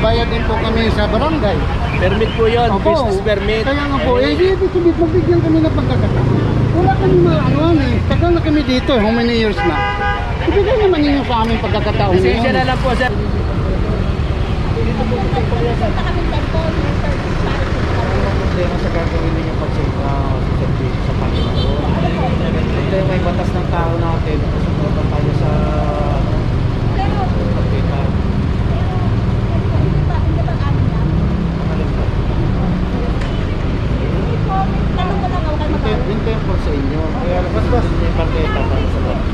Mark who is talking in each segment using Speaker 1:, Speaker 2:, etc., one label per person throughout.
Speaker 1: nagbayad din po kami sa barangay.
Speaker 2: Permit po yun,
Speaker 1: Opo.
Speaker 2: business permit.
Speaker 1: Kaya nga po, eh, di ibig magbigyan kami ng pagkakataon. Wala kami maanuan eh. Tagal na kami dito, how many years na? Ibigay naman ninyo sa amin pagkakataon.
Speaker 2: Pasensya na lang po, sir.
Speaker 3: Problema sa gagawin ninyo pag-service sa Panginoon. Ito yung may batas ng tao natin. Suportan tayo sa pagkita. Yung temple sa inyo. Kaya mas yung pagkita para sa Lord.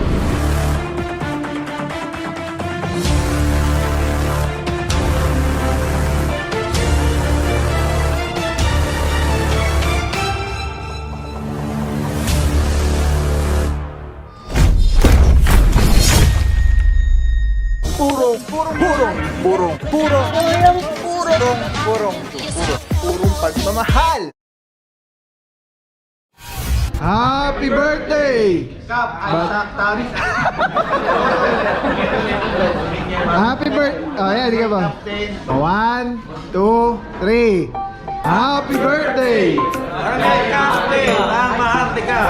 Speaker 4: Purong pagmamahal.
Speaker 5: Happy birthday! Happy birthday! Oh, yeah, di ka ba? 1, 2, 3. Happy birthday!
Speaker 4: Barangay Captain, ang maarte ka.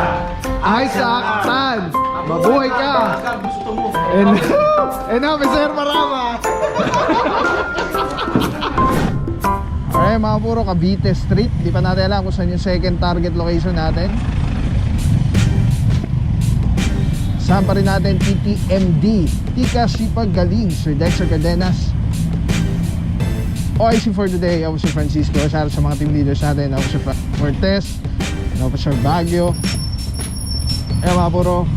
Speaker 5: Isaac Tan! Mabuhay ka!
Speaker 4: Gusto mo.
Speaker 5: And Officer Marama! Alright mga puro, Cavite Street. Di pa natin alam kung saan yung second target location natin. Saan pa rin natin TTMD, Tika Sipag Galing, Sir Dexter Cardenas. OIC for today, Officer Francisco. Shout out sa mga team leaders natin, Officer Cortez, Officer Baguio. Ayan mga puro,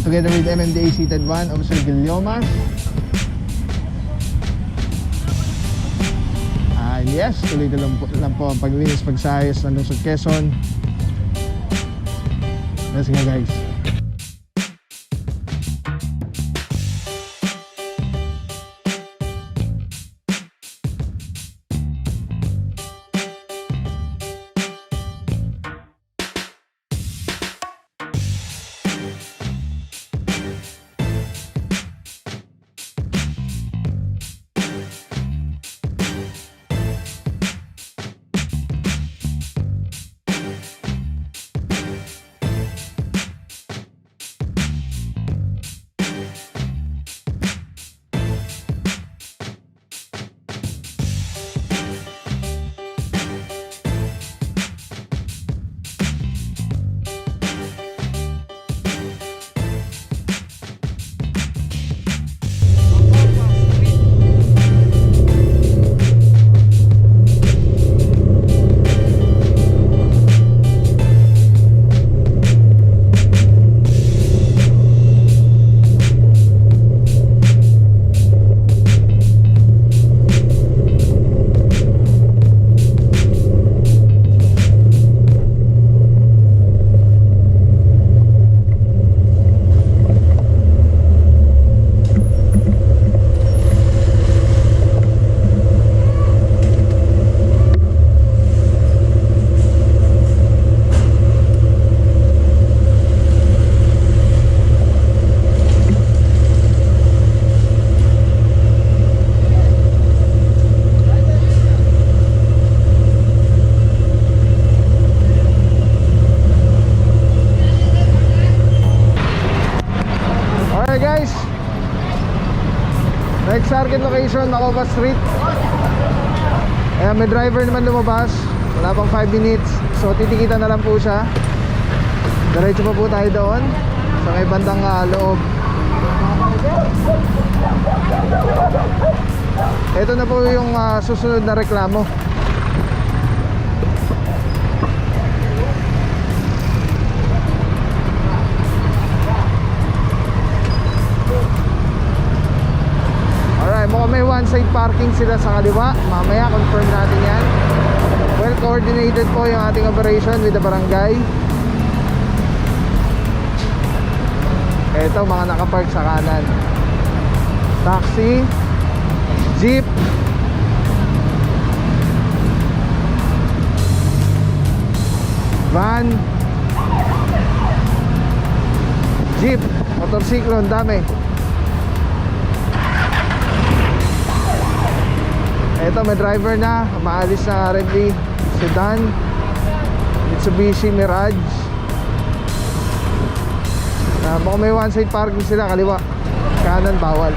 Speaker 5: together with MMDA Seated 1, Officer Guillomas. Yes, tuloy lang po ang paglinis, pagsayos ng lungsod Quezon. Let's go guys. Next target location, Macopa Street. Ayan, may driver naman lumabas. Wala pang 5 minutes. So titikita na lang po siya. Diretso pa po tayo doon sa may bandang loob. Ito na po yung susunod na reklamo. Mukhang may one side parking sila sa kaliwa. Mamaya confirm natin yan. Well coordinated po yung ating operation with the barangay. Ito mga nakapark sa kanan. Taxi, jeep, van, jeep, motorsiklo, ang dami. Ito, may driver na. Maalis na currently. Sedan. Mitsubishi Mirage. Baka may one side parking sila, kaliwa. Kanan, bawal.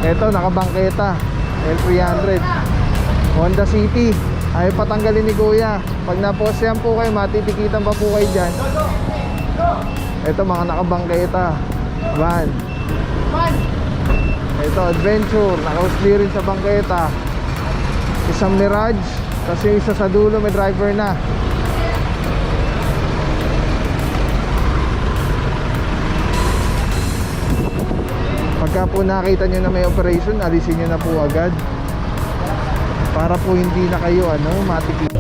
Speaker 5: Ito, nakabangketa L300 Honda City. Ayaw patanggalin ni Kuya. Pag napostehan po kayo, matitikitan pa po kayo dyan. Ito, mga nakabangketa van. Ito, Adventure. Naka-usli rin sa bangketa. Isang Mirage. Kasi isa sa dulo may driver na. Pagka po nakita nyo na may operation, alisin nyo na po agad para po hindi na kayo matipid.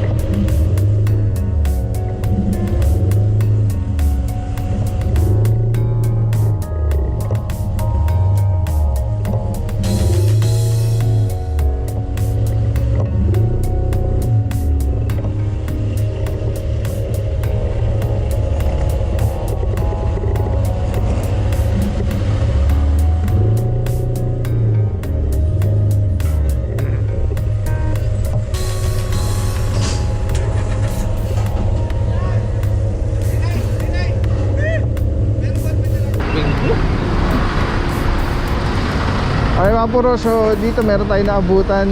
Speaker 5: Okay mga puro, so dito meron tayo naabutan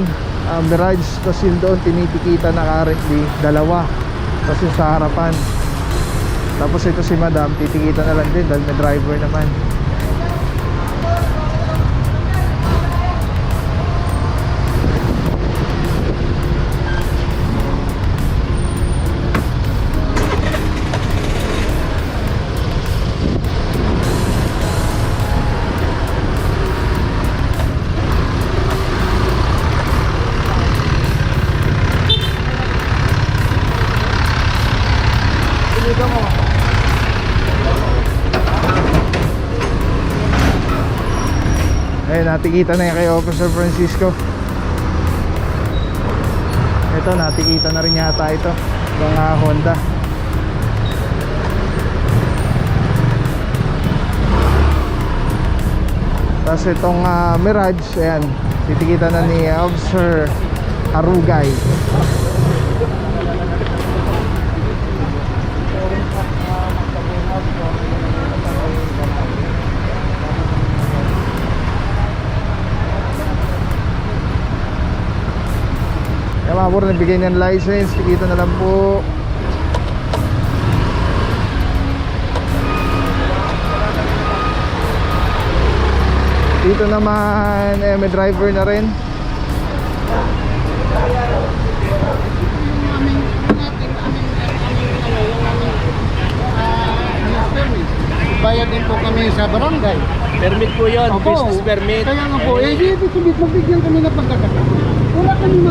Speaker 5: Mirage, tapos yun doon tinitikita na currently dalawa, tapos yung sa harapan. Tapos ito si Madam, titikita na lang din dahil may driver naman. Ayun, natikita na yan kay Officer Francisco. Ito, natikita na rin yata ito, mga Honda. Tapos itong Mirage, ayan, titikita na ni Officer Arugay. Kaya mga puro, nagbigay ng license, tikita na lang po. Dito naman may driver na rin.
Speaker 1: Bayad din po kami sa barangay.
Speaker 2: Permit po yun,
Speaker 1: Opo.
Speaker 2: business permit.
Speaker 1: Kaya nga po, ibig sabihin, magbigyan kami ng pagkakataon. Wala kami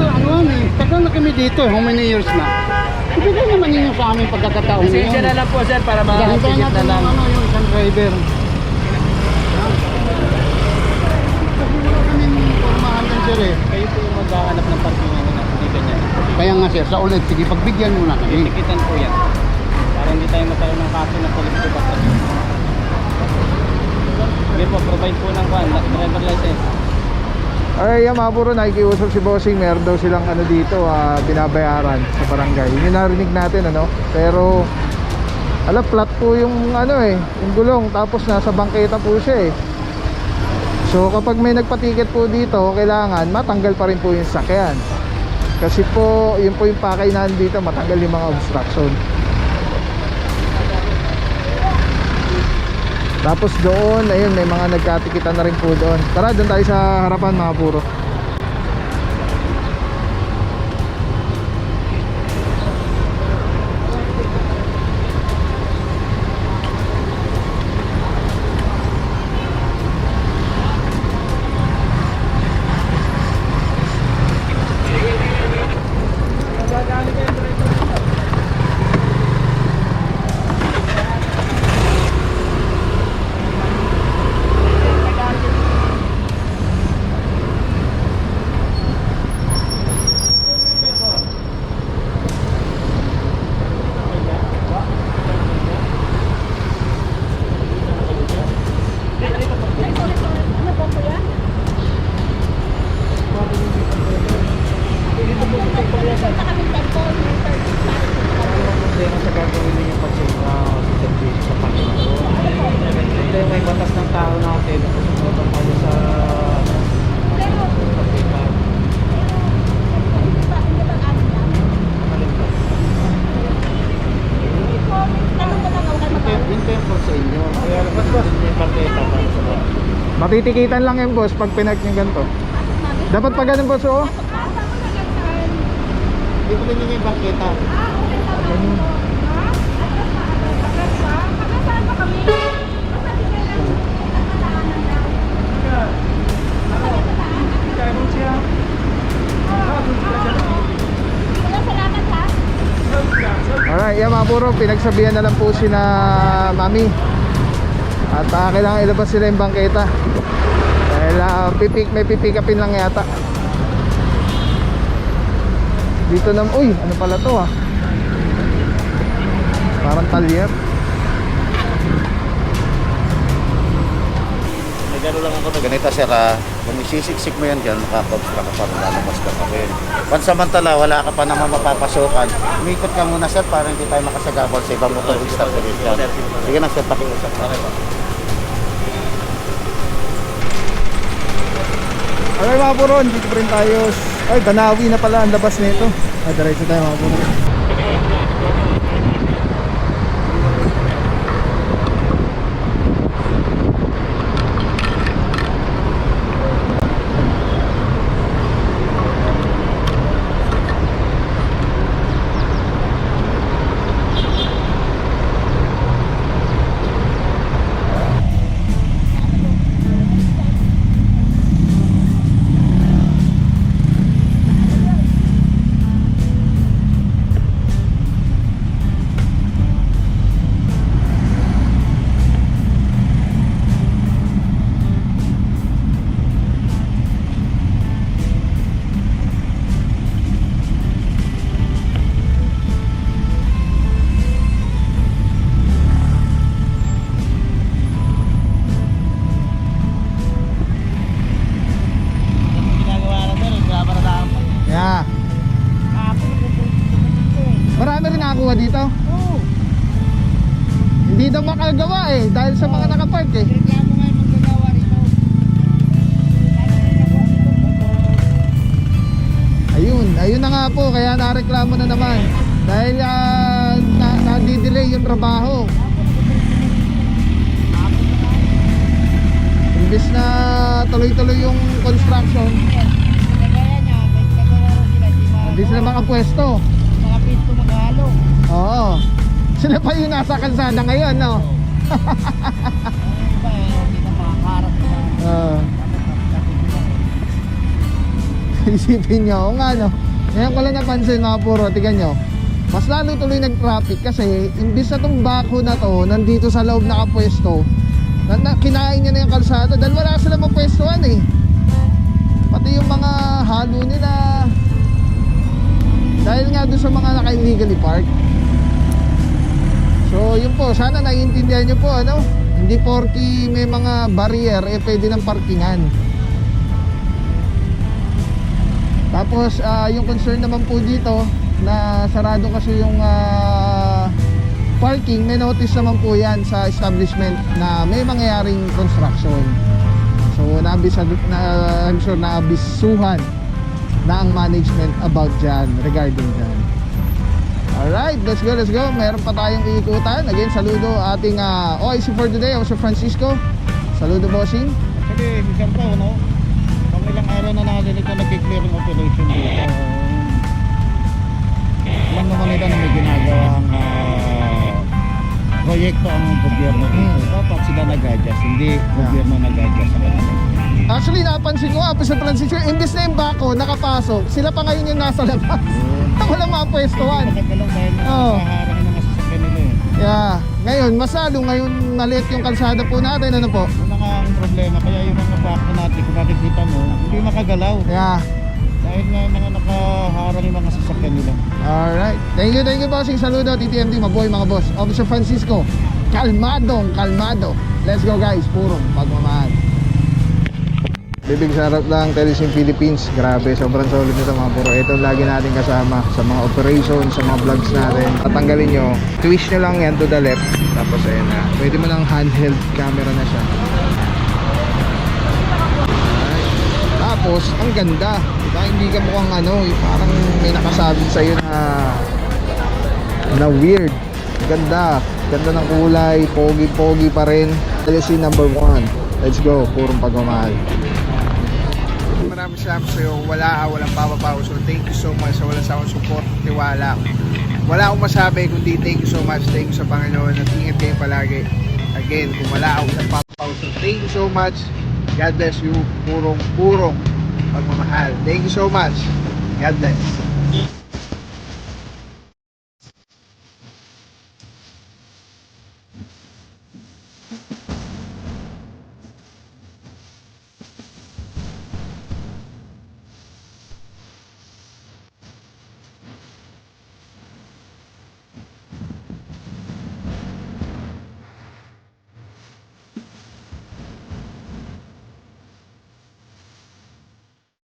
Speaker 1: tagal na kami dito, how many years na. Ibigay naman ninyo sa aming pagkakataon.
Speaker 2: Pasensya na lang po sir para
Speaker 1: Hintayin
Speaker 2: makasigit na
Speaker 1: natin
Speaker 2: lang.
Speaker 1: yung isang driver. Kasi wala kaming formahan din sir eh.
Speaker 2: Kayo po yung maghahanap ng parking na hindi ganyan.
Speaker 1: Kaya nga sir, sa ulit, sige, pagbigyan mo na kami.
Speaker 2: Tikitan po yan. Para hindi tayo magkaroon ng kaso na police po basta. Sige po, provide po ng driver license.
Speaker 5: Ay, mga puro, nakikiusap si Bossing. Meron daw silang dito, binabayaran sa barangay. Yun yung narinig natin, Pero, flat po yung yung gulong. Tapos nasa bangketa po siya eh. So, kapag may nagpatiket po dito, kailangan matanggal pa rin po yung sakyan. Kasi po, yun po yung pakainan dito, matanggal yung mga obstruction. Tapos doon, ayun, may mga nagkatikitan na rin po doon. Tara, doon tayo sa harapan mga puro. Matitikitan lang yung boss pag pinag yung ganito. Dapat pa ganun boss oh.
Speaker 1: Hindi ko rin yung bangketa.
Speaker 5: Alright, yan mga puro, pinagsabihan na lang po si na mami. At kailangan ilabas sila yung bangketa. Dahil may pipick upin lang yata. Dito na, uy, ano pala to ah. Parang talyer.
Speaker 3: Nagano lang ako na ganito sir, kung isisiksik mo yan dyan, makaka-obstruct ka pa rin, lalabas ka pa rin. Pansamantala, wala ka pa naman mapapasokan. Umikot ka muna sir, para hindi tayo makasagabal sa ibang motorista. Sige na sir, pakiusap.
Speaker 5: Alright mga puron, dito pa rin tayo. Ay, Danawi na pala ang labas nito. Ay, diretso tayo mga puron. Yeah. Marami rin nakakuha dito.
Speaker 1: Oo.
Speaker 5: Hindi daw makagawa eh, dahil sa mga nakapark eh.
Speaker 1: Reklamo nga yung manggagawa rito.
Speaker 5: Ayun na nga po, kaya nareklamo na naman. Dahil nadidelay yung trabaho. Imbis na tuloy-tuloy yung construction,
Speaker 1: Kagaya niya, may gagawa rin sila.
Speaker 5: hindi sila makapwesto.
Speaker 1: Mga pisto maghalo.
Speaker 5: Oo. Sila pa yung nasa kalsada ngayon, no?
Speaker 1: Iba hindi na makakarap na.
Speaker 5: Oo. Isipin nyo, oo nga no. Ngayon ko lang napansin mga puro, tignan nyo. Mas lalo tuloy nag-traffic kasi imbis na tong bako na to, nandito sa loob nakapwesto, kinain niya na yung kalsada dahil wala sila mapwestuhan eh. Pati yung mga halo nila. Dahil nga doon sa mga naka-illegally park. So yun po, sana naiintindihan nyo po ano. Hindi porky may mga barrier eh pwede ng parkingan. Tapos yung concern naman po dito na sarado kasi yung parking, may notice naman po yan sa establishment na may mangyayaring construction. So I'm sure naabisuhan na ang management about dyan, regarding dyan. Alright, let's go. Meron pa tayong iikutan. Again, saludo ating OIC for today, Officer Francisco. Saludo bossing.
Speaker 1: Kasi minsan pa, no? Pang ilang araw na natin ito nag-clearing operation dito. Alam naman nila na may ginagawang proyekto ang gobyerno dito. Dapat sila nag-adjust, hindi gobyerno nag-adjust sa kanila.
Speaker 5: Actually, napansin ko, Officer Francisco, imbes na yung bako nakapasok, sila pa ngayon yung nasa labas. Walang mapwestuhan.
Speaker 1: Magkagalaw dahil
Speaker 5: Oo.
Speaker 1: nakaharang ng masasakyan nila eh.
Speaker 5: Yeah. Ngayon, mas lalo ngayon nalit yung kalsada po natin, ano po?
Speaker 1: Yun na nga ang problema, kaya yung mga bako natin, kung makikita mo, hindi makagalaw.
Speaker 5: Yeah.
Speaker 1: Dahil nga mga nakaharang yung mga sasakyan nila.
Speaker 5: Alright. Thank you bossing. Saludo, TTMD, mabuhay mga boss. Officer Francisco, kalmado. Let's go guys, purong pagmamahal. Bibig sarap lang, Telesim Philippines. Grabe, sobrang solid nito mga puro. Ito lagi natin kasama sa mga operation, sa mga vlogs natin. Tatanggalin nyo, twist nyo lang yan to the left. Tapos ayun na, pwede mo ng handheld camera na siya. Alright. Tapos, ang ganda. Diba? Hindi ka mukhang ano, parang may nakasabit sa'yo na weird. Ganda ng kulay, pogi pa rin. Telesim number 1. Let's go, purong pagmamahal.
Speaker 6: Maraming salamat sa'yo. Walang papapaw. So thank you so much sa walang sawang support, tiwala. Wala akong masabi kundi thank you so much. Thank you sa Panginoon at ingat kayo palagi. Again, kung wala akong isang papapaw. So thank you so much. God bless you. Purong pagmamahal. Thank you so much. God bless.